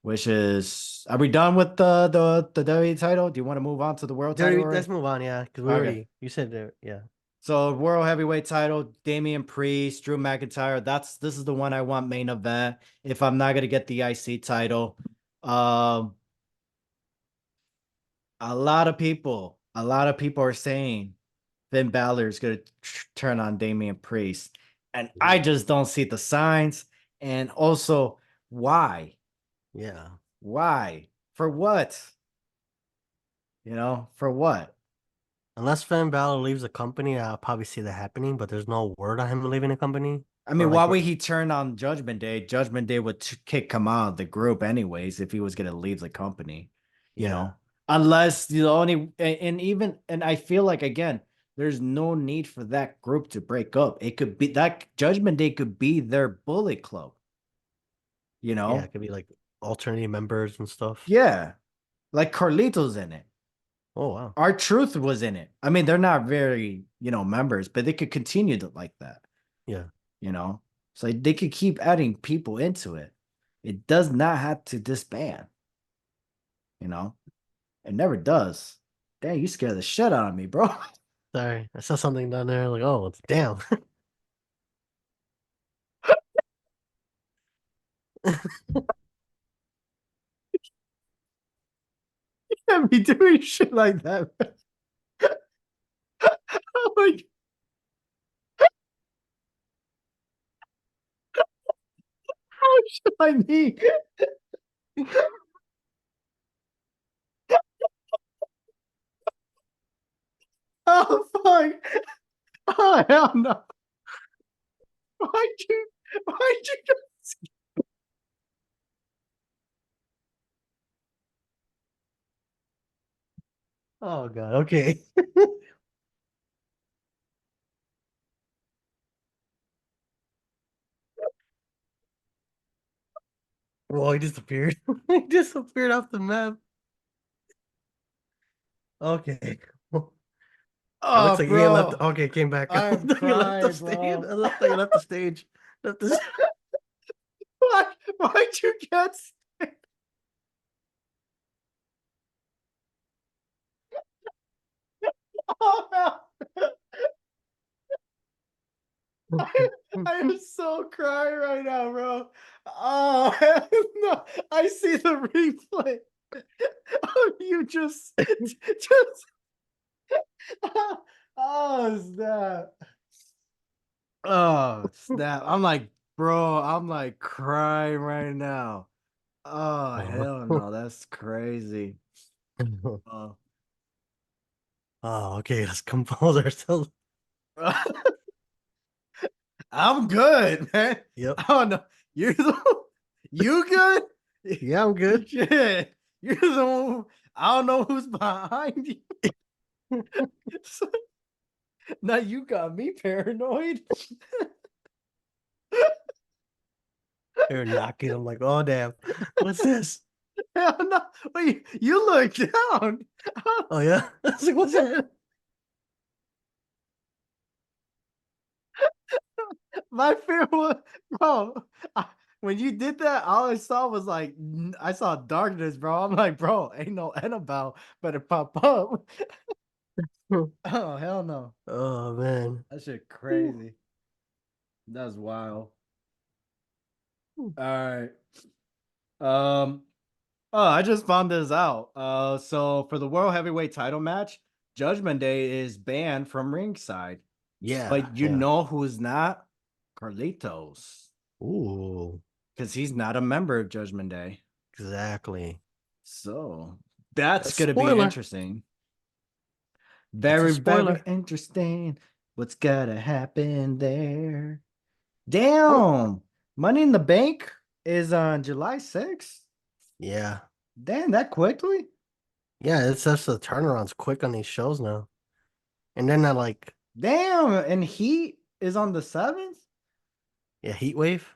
Which is, are we done with the WWE title? Do you want to move on to the world title already? Let's move on. Yeah, because we Okay. already you said that. Yeah. So World Heavyweight title, Damian Priest, Drew McIntyre. This is the one I want main event. If I'm not gonna get the IC title, um, a lot of people are saying Finn Balor is gonna turn on Damian Priest, and I Ooh. just don't see the signs. And also, why? Yeah. Why? For what? For what? Unless Finn Balor leaves the company, I'll probably see that happening. But there's no word on him leaving the company. I Or mean, like, why would he turn on Judgment Day? Judgment Day would kick him out of the group anyways if he was gonna leave the company, you yeah, know. Unless the only and even and I feel like again, there's no need for that group to break up. It could be that Judgment Day could be their Bullet Club, you yeah, it know? could be like alternating members and stuff. Yeah, like Carlito's in it. Oh wow. Our Truth was in it. I mean, they're not very, members, but they could continue to like that. Yeah. you know. So they could keep adding people into it. It does not have to disband, you know. It never does. Dang, you scared the shit out of me, bro. Sorry, I saw something down there. Like, oh, it's damn. Can't be doing shit like that. Oh my gosh, my knee. Oh fuck. Oh hell no. Why'd you Oh god. Okay. Well, he disappeared. He disappeared off the map. Okay. It looks Oh like he left. bro. Okay, came back. I'm He left the crying, stage. bro. It looked like he left the stage. Left the... Why why'd you get oh no. I am so crying right now, bro. Oh hell no! I see the replay. Oh, you just. Oh snap! Oh snap! I'm like, bro. I'm like crying right now. Oh hell no! That's crazy. Oh. Oh, okay. Let's compose ourselves. I'm good, man. Yep. Oh no, you good? Yeah, I'm good. Shit, you're the one. I don't know who's behind you. Now you got me paranoid. They're knocking. I'm like, oh damn. What's this? Hell no. Wait, you look down. Oh yeah. I was like, what's that? My fear was, bro. When you did that, all I saw was like I saw darkness, bro. I'm like, bro, ain't no Annabelle better pop up. Oh hell no, Oh man. that shit crazy. That's wild. All right. Um. Oh, I just found this out. So for the World Heavyweight Title match, Judgment Day is banned from ringside. Yeah, But you yeah. know who's not? Carlitos. Ooh, Because he's not a member of Judgment Day. exactly. So A that's gonna be spoiler. interesting. It's a Very, very spoiler. interesting. What's gotta happen there? Oh, Damn. Money in the Bank is on July 6th. yeah. Damn, that quickly? Yeah, it's just the turnaround's quick on these shows now. And then like, Damn, and Heat is on the 7th? yeah, Heat Wave.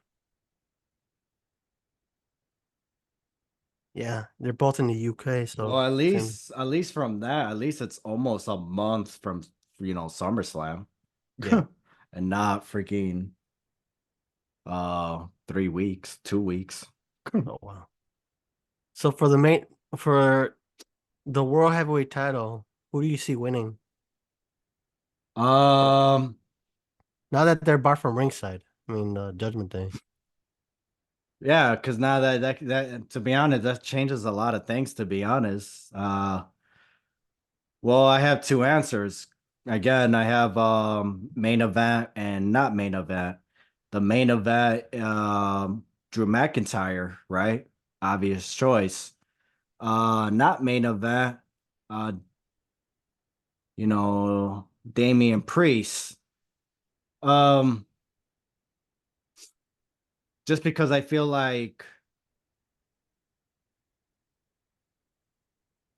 Yeah, they're both in the UK, Well, so same. at least from that, at least it's almost a month from SummerSlam. Yeah. And not freaking 3 weeks, 2 weeks. Oh wow. So for the World Heavyweight title, who do you see winning? Um Now that they're barred from ringside. I mean, Judgment Day. yeah, because now that to be honest, that changes a lot of things to be honest. Well, I have two answers. Again, I have main event and not main event. The main event, Drew McIntyre, right? Obvious choice. Not main event, uh, Damian Priest. Um, just because I feel like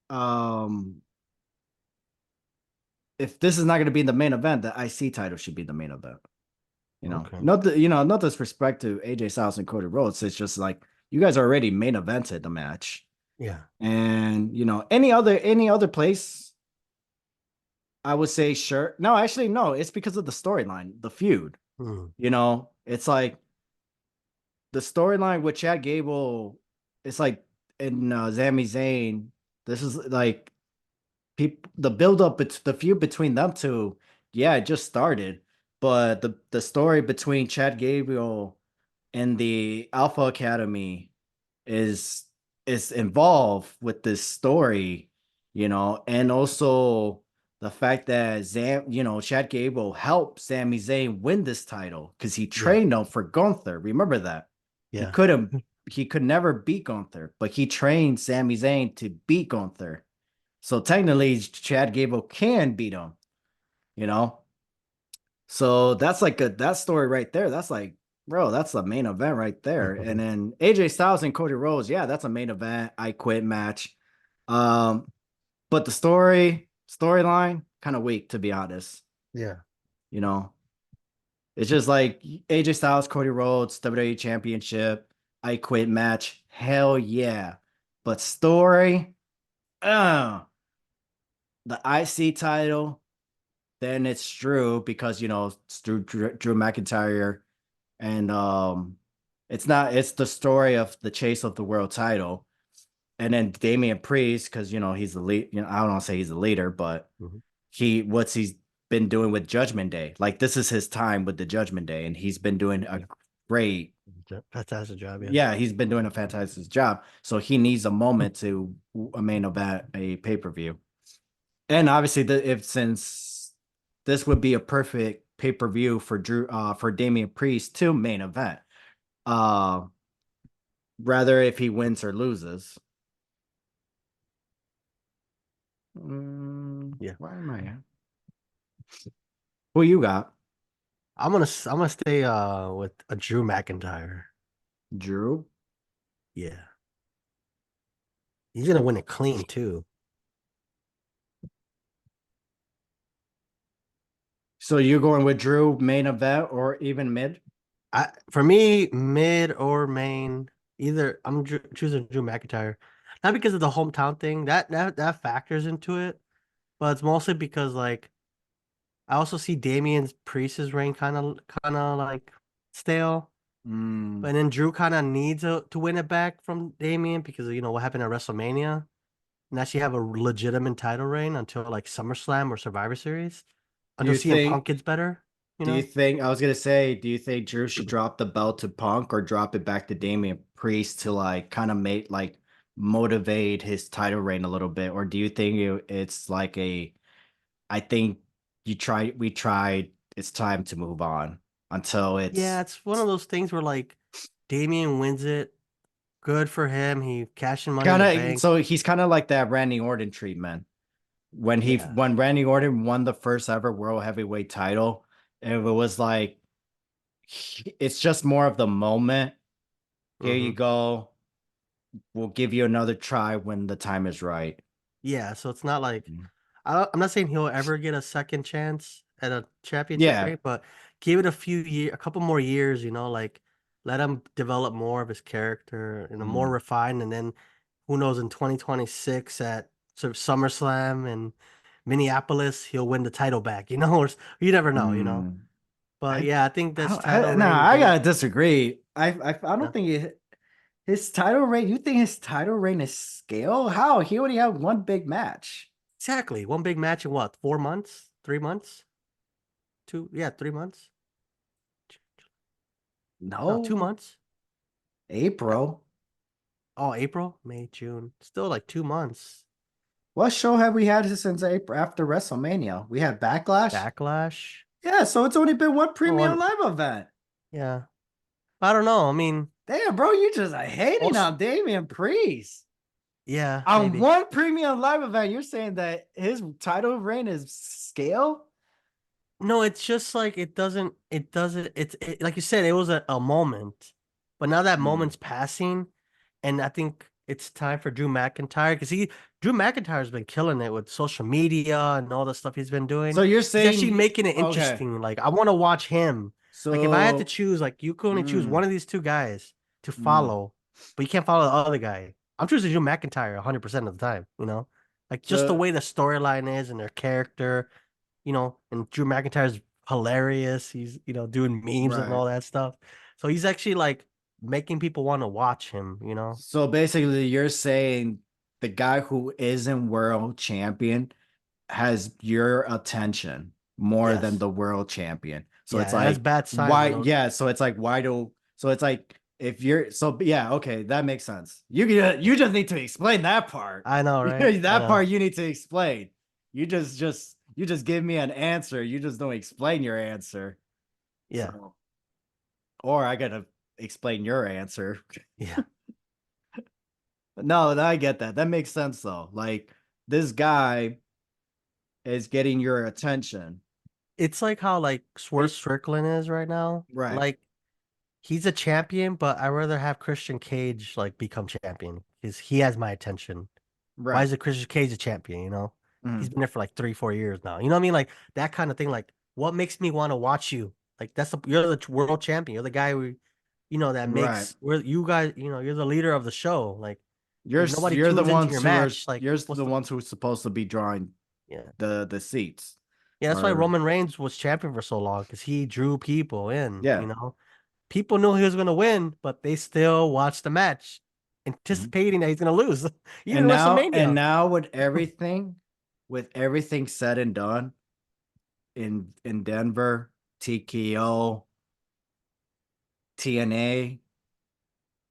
um if this is not going to be in the main event, the IC title should be the main event. Okay. Not disrespect to AJ Styles and Cody Rhodes. It's just like you guys already main evented the match, Yeah. and any other place, I would say sure. No, actually, no. It's because of the storyline, the feud. Hmm. It's like the storyline with Chad Gable. It's like in Sami Zayn. This is like people the build up the feud between them two, yeah, it just started. But the story between Chad Gabriel and the Alpha Academy is involved with this story, and also the fact that Chad Gable helped Sami Zayn win this title because he Yeah. trained him for Gunther. Remember that. He Yeah. couldn't he could never beat Gunther, but he trained Sami Zayn to beat Gunther. So technically, Chad Gable can beat him, you know? So that's like that story right there. That's like, bro, that's the main event right there. And then AJ Styles and Cody Rhodes, yeah, that's a main event. I quit match. Um, but the storyline, kind of weak, to be honest. Yeah. You know, it's just like AJ Styles, Cody Rhodes, WWE Championship, I quit match. Hell yeah. But story, uh, the IC title, then it's Drew because it's Drew McIntyre, and it's the story of the chase of the world title, and then Damian Priest because he's the lead. I don't want to say he's the leader, but Mhm. he's been doing with Judgment Day. Like this is his time with the Judgment Day, and he's been doing a Yeah. great. Fantastic job. Yeah. Yeah, he's been doing a fantastic job. So he needs a moment to a main event, a pay per view. And obviously, if since this would be a perfect pay per view for for Damian Priest to main event, uh, rather if he wins or loses. Yeah. Where am I at? Who you got? I'm gonna stay with a Drew McIntyre. Drew. Yeah. He's gonna win it clean too. So you're going with Drew main event or even mid? For me, mid or main, either choosing Drew McIntyre. Not because of the hometown thing. That factors into it, but it's mostly because like I also see Damian's Priest's reign kind of like stale. Mm. But then Drew kind of needs to win it back from Damian because you know what happened at WrestleMania. And actually have a legitimate title reign until like SummerSlam or Survivor Series. Do Until you CM think? Punk gets better, you Do you know? think? I was gonna say, do you think Drew should drop the belt to Punk or drop it back to Damian Priest to like kind of make like motivate his title reign a little bit, or do you think it's like a? I think we tried. It's time to move on until Yeah, it's it's one of those things where like Damian wins it. Good for him. He cashed in money in kind the of. bank. So he's kind of like that Randy Orton treatment Yeah. when Randy Orton won the first ever world heavyweight title, and it was like it's just more of the moment. Here you hmm go. We'll give you another try when the time is right. Yeah, so it's not like Mm. I'm not saying he'll ever get a second chance at a championship Yeah. reign, but give it a couple more years, like let him develop more of his character and a more Mm. refined, and then who knows in 2026 at sort of SummerSlam and Minneapolis, he'll win the title back, or you never know. Mm. But I, yeah, I think I this don't. title Nah, reign I didn't. gotta disagree. I don't Yeah, think his title reign. You think his title reign is scale? How he only had one big match. exactly. One big match in what, 4 months, 3 months, yeah, 3 months. No, two No, months. April. Oh, April, May, June. Still like 2 months. What show have we had since April after WrestleMania? We had Backlash. Backlash. Yeah, so it's only been one Oh, premium live event. yeah. I don't know. I mean, Damn, bro, you just hating also, on Damian Priest. yeah, On maybe. one premium live event, you're saying that his title reign is scale? No, it's just like like you said, it was a moment, but now that Mm. moment's passing, and I think it's time for Drew McIntyre because Drew McIntyre's been killing it with social media and all the stuff he's been So doing. you're He's actually saying, making it okay, interesting. Like, I want to watch him. Like, if I had to so choose, like, you could only choose mm, one of these two guys to mm. follow, but you can't follow the other guy. I'm choosing Drew McIntyre 100% of the time. Like, just the So way the storyline is and their character, and Drew McIntyre's hilarious. He's, doing memes and right. all that stuff. So he's actually like making people want to watch him. So basically, you're saying the guy who isn't world champion has your attention more than Yes. the world champion. So it's Yeah, and that's like, bad sign why? when those Yeah. So it's like, why do? So it's like, if you're so yeah, okay, that makes sense. You just need to explain that part. I know, right? I That know. part you need to explain. You just give me an answer. You just don't explain your answer. Yeah. So, or I gotta explain your answer. Yeah. No, I get that. That makes sense though. Like this guy is getting your attention. It's like how like Swerve It, Strickland is right now. right, Like he's a champion, but I'd rather have Christian Cage like become champion because he has my attention. Why right. is it Christian Cage a champion? He's Mhm. been there for like 3, 4 years now. You know what I mean? Like that kind of thing. Like what makes me want to watch you? Like you're the world champion. You're the guy that Right. makes where you guys, you're the leader of the show. Like if nobody You're the tunes into ones your who are match, like you're what's the the ones who are supposed to be drawing yeah. the seats. Yeah, that's why Or Roman Reigns was champion for so long because he drew people in. yeah. People knew he was gonna win, but they still watched the match, Mhm. anticipating that he's gonna lose. Even And WrestleMania. now with everything said and done in Denver, TKO, TNA,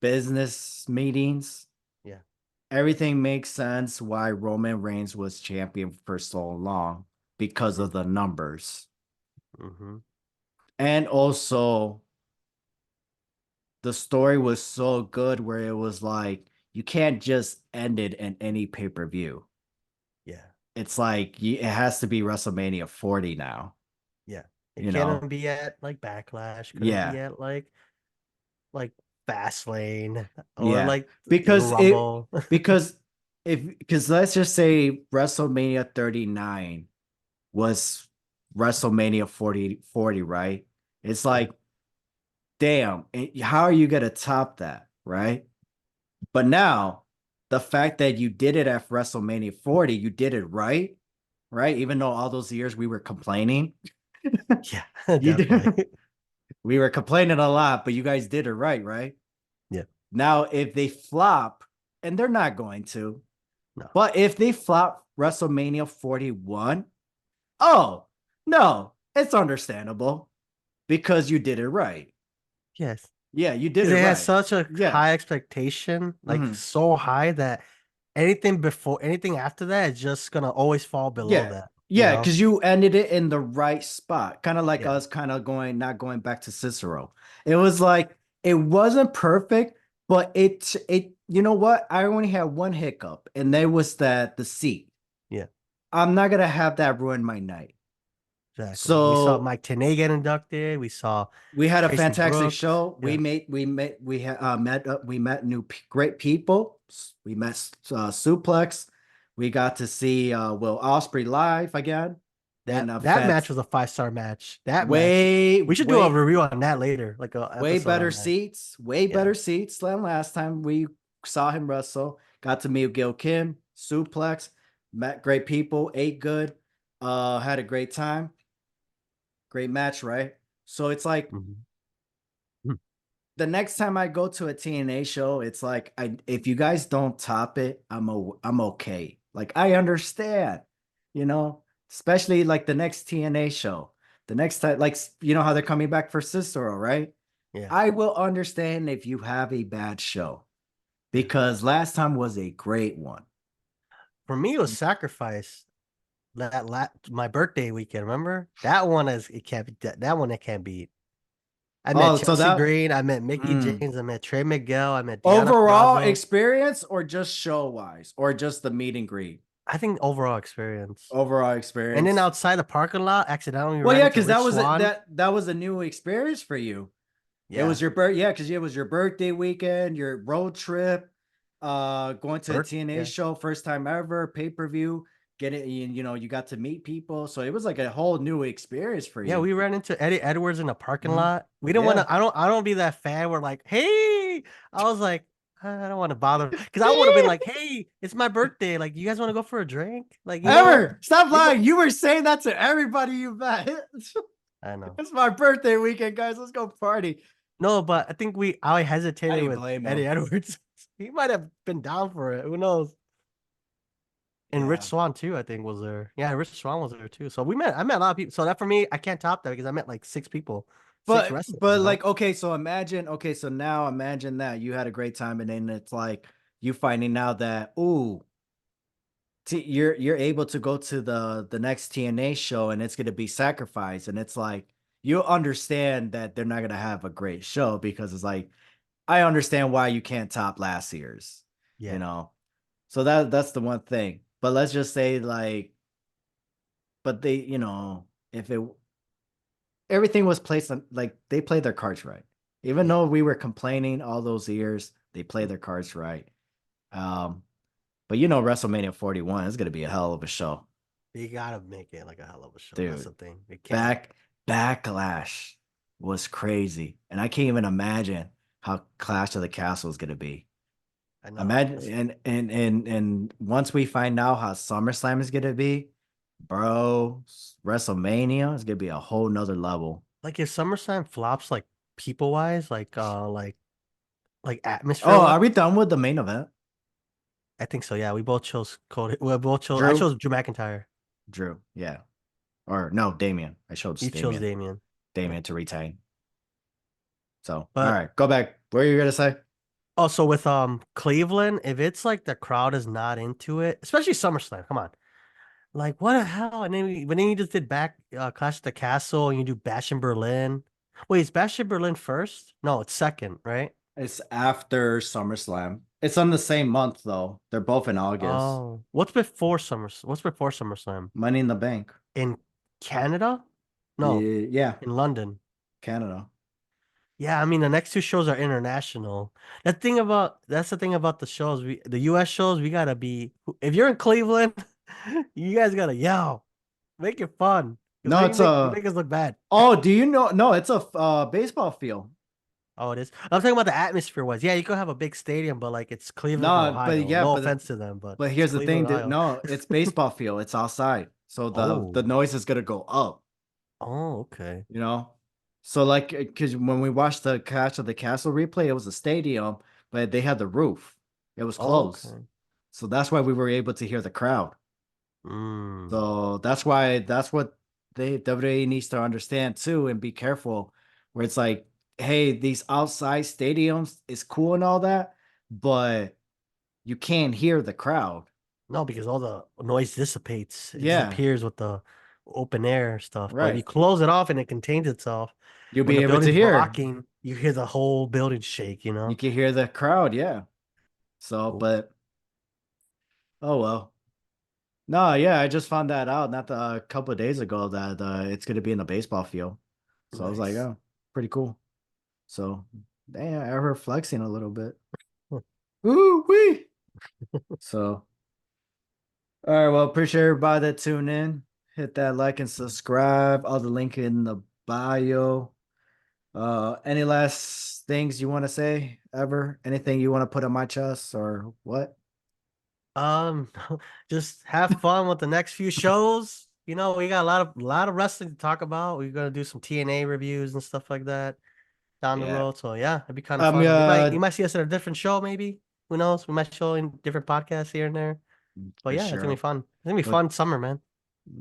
business meetings, Yeah. everything makes sense why Roman Reigns was champion for so long because hmm of the numbers. hmm And also the story was so good where it was like you can't just end it in any pay-per-view. Yeah. It's like it has to be WrestleMania 40 now, Yeah. It you know? couldn't be at like Backlash, couldn't be Yeah. at like Fastlane or Yeah. like Because it Rumble. because because let's just say WrestleMania 39 was WrestleMania 40, right? It's Yeah. like, damn, how are you gonna top that, right? But now the fact that you did it at WrestleMania 40, you did it right, right? Even though all those years we were complaining, Yeah, you did definitely. We were complaining a lot, but you guys did it right, right? Yeah. Now, if they flop, and they're not going to, No. but if they flop WrestleMania 41, oh, no, it's understandable because you did it right. Yes. Yeah, you did Because it they had right. such a Yeah. high expectation, like Mhm. so high that anything after that is just gonna always fall below Yeah. that, you Yeah, know? because you ended it in the right spot. Kind of like Yeah. us kind of not going back to Cicero. It was like it wasn't perfect, but you know what? I only had one hiccup, and that was that the seat. Yeah. I'm not gonna have that ruin my night. Exactly. We saw So Mike Tenay get inducted. We saw we had a Tracy fantastic Brooks. show. Yeah. We met great people. We met Suplex. We got to see Will Osprey live again in a That match was a 5-star match. That match. way We should do a way review on that later, like a way episode better on that. seats, way Yeah. better seats than last time we saw him wrestle. Got to meet Gil Kim, Suplex, met great people, ate good, had a great time, great match, right? So it's like Mhm. Hmm. the next time I go to a TNA show, it's like if you guys don't top it, I'm okay. Like I understand, you know, especially like the next TNA show. The next time, like you know how they're coming back for Cicero, right? Yeah. I will understand if you have a bad show Yeah. because last time was a great one. For me, it was Sacrifice. My birthday weekend, remember? That one is it can't be that one it can't beat. I met Oh, so Chelsea that Green, I met Mickey mm. James, I met Trey Miguel, I met Deanna Overall Purrazzo. experience or just show wise or just the meet and greet? I think overall experience. Overall And then experience. outside the parking lot, accidentally Well, ran yeah, into because Rich Swan. that was a new experience for you. It was Yeah, your yeah, because it was your birthday weekend, your road trip, going to a TNA yeah. show, first time ever, pay-per-view, get it, you know, you got to meet people. So it was like a whole new experience for Yeah, you. we ran into Eddie Edwards in the parking Mhm. lot. We didn't want Yeah. to. I don't be that fan. We're like, hey, I was like, I don't want to bother because I would have been like, hey, it's my birthday. Like, you guys want to go for a drink? Like, Ever stop we go. lying. You were saying that to everybody you met. I know. It's my birthday weekend, guys. Let's go party. No, but I think I I hesitated didn't with blame Eddie him. Edwards. He might have been down for it. Who knows? And Rich Yeah. Swan too, I think was there. Yeah, Rich Swan was there too. So I met a lot of people. So that for me, I can't top that because I met like 6 people, six wrestlers. But like okay, so now imagine that you had a great time and then it's like you finding out that you're able to go to the next TNA show and it's going to be Sacrifice and it's like you understand that they're not going to have a great show because it's like I understand why you can't top last year's, you Yeah, know. So that's the one thing. But let's just say like but they, you know, if it everything was placed on like they played their cards right. Even yeah. though we were complaining all those years, they played their cards right. Um, but you know, WrestleMania 41 is gonna be a hell of a show, You gotta make it like a hell of a show. That's dude. the thing. It can't. Back Backlash was crazy, and I can't even imagine how Clash of the Castle is gonna be. I know. Imagine and once we find out how SummerSlam is gonna be, bro, WrestleMania is gonna be a whole nother level. Like if SummerSlam flops, like people wise, like atmosphere Oh, wise, are we done with the main event? I think so. Yeah, we both chose Cody. We both chose. I Drew, chose Drew McIntyre. Drew, yeah. Or no, Damien. I showed You chose Damien. Damien. Yeah. Damien to retain. So, all But right, go back. What are you gonna say? also with Cleveland, if it's like the crowd is not into it, especially SummerSlam, come on. Like what the hell? And then when you just did back Clash at the Castle and you do Bash in Berlin. Wait, is Bash in Berlin first? No, it's second, right? It's after SummerSlam. It's on the same month though. They're both in August. Oh, What's before SummerSlam? Money in the Bank. In Canada? No, Yeah, in London. Canada. Yeah, I mean the next two shows are international. That's the thing about the shows. The US shows, we gotta be if you're in Cleveland, you guys gotta yell. Make it fun. Because No, it's you a. make us look bad. Oh, do you know? No, it's a baseball field. Oh, it is. I'm talking about the atmosphere was. Yeah, you could have a big stadium, but like it's Cleveland, No, but Ohio. yeah, No offense to them, but it's here's the thing, Cleveland, dude. Ohio. No, it's baseball field. It's outside, so the Oh. noise is gonna go up. Oh, okay. You know. So like, because when we watched the Clash of the Castle replay, it was a stadium, but they had the roof. It was Oh, closed, okay. so that's why we were able to hear the crowd. Mm. So that's what they WWE needs to understand too, and be careful. Where it's like, hey, these outside stadiums is cool and all that, but you can't hear the crowd. No, because all the noise dissipates. It Yeah, disappears with the open air stuff. But if you right. close it off and it contains itself, You'll when be the able to building's hear. rocking, you hear the whole building shake, You can hear the crowd. Yeah. So, Cool. but oh well. No, yeah, I just found that out not a couple of days ago that it's going to be in the baseball field. So I was like, Nice. oh, pretty cool. So, damn, I heard flexing a little bit. Hmm. Ooh, wee. So, all right, well, appreciate everybody that tuned in. Hit that like and subscribe. All the link in the bio. Any last things you want to say ever? Anything you want to put on my chest or what? Um, just have fun with the next few shows. We got a lot of wrestling to talk about. We're gonna do some TNA reviews and stuff like that down the Yeah. road. So yeah, it'd be kind of Um, fun. You uh, might see us at a different show, maybe. Who knows? We might show in different podcasts here and there. But for yeah, it's gonna be sure. fun. It's gonna be But fun summer, man.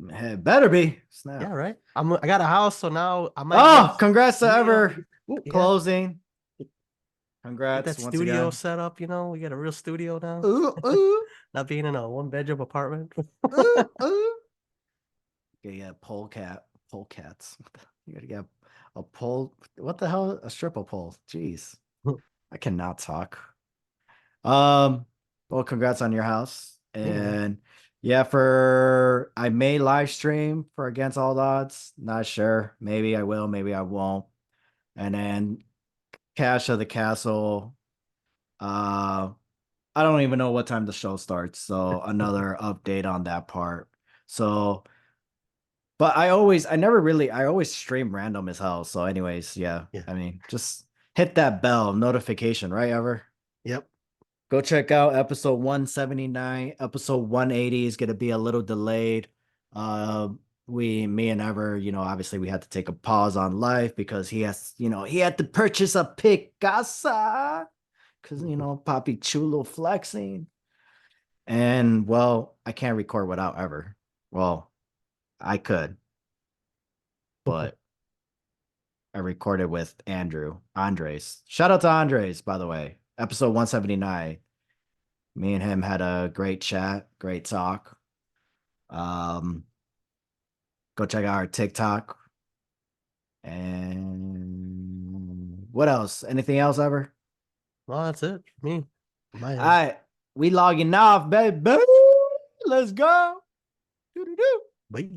it better be. Yeah, Snap. right. I got a house, so now I might get a Oh, congrats to studio. ever Yeah, closing. get Congrats that once studio again. set up. We got a real studio now. Ooh, ooh, Not being in a one-bedroom apartment. ooh, ooh. You gotta get pole cat, pole cats. You gotta get a pole. What the hell? A stripper pole. Jeez, I cannot talk. Well, congrats on your house. Yeah, man. And yeah, for I may live stream for Against All Odds. Not sure. Maybe I will, maybe I won't. And then Cash of the Castle. Uh I don't even know what time the show starts. So another update on that part. So but I always stream random as hell. So, anyways, yeah. Yeah. I mean, just hit that bell notification, right, Ever? Yep. Go check out episode 179. Episode 180 is gonna be a little delayed. Uh me and Ever, obviously we had to take a pause on life because he had to purchase a Picasa because Mhm. Papi Chulo flexing. And well, I can't record without Ever. Well, I could, but I recorded with Andres. Shout out to Andres, by the way. Episode 179. Me and him had a great chat, great talk. Um, Go check out our TikTok. And what else? Anything else ever? Well, that's it for me. My All end. right, we logging off, baby. Let's go. Doo-doo-doo. Bye.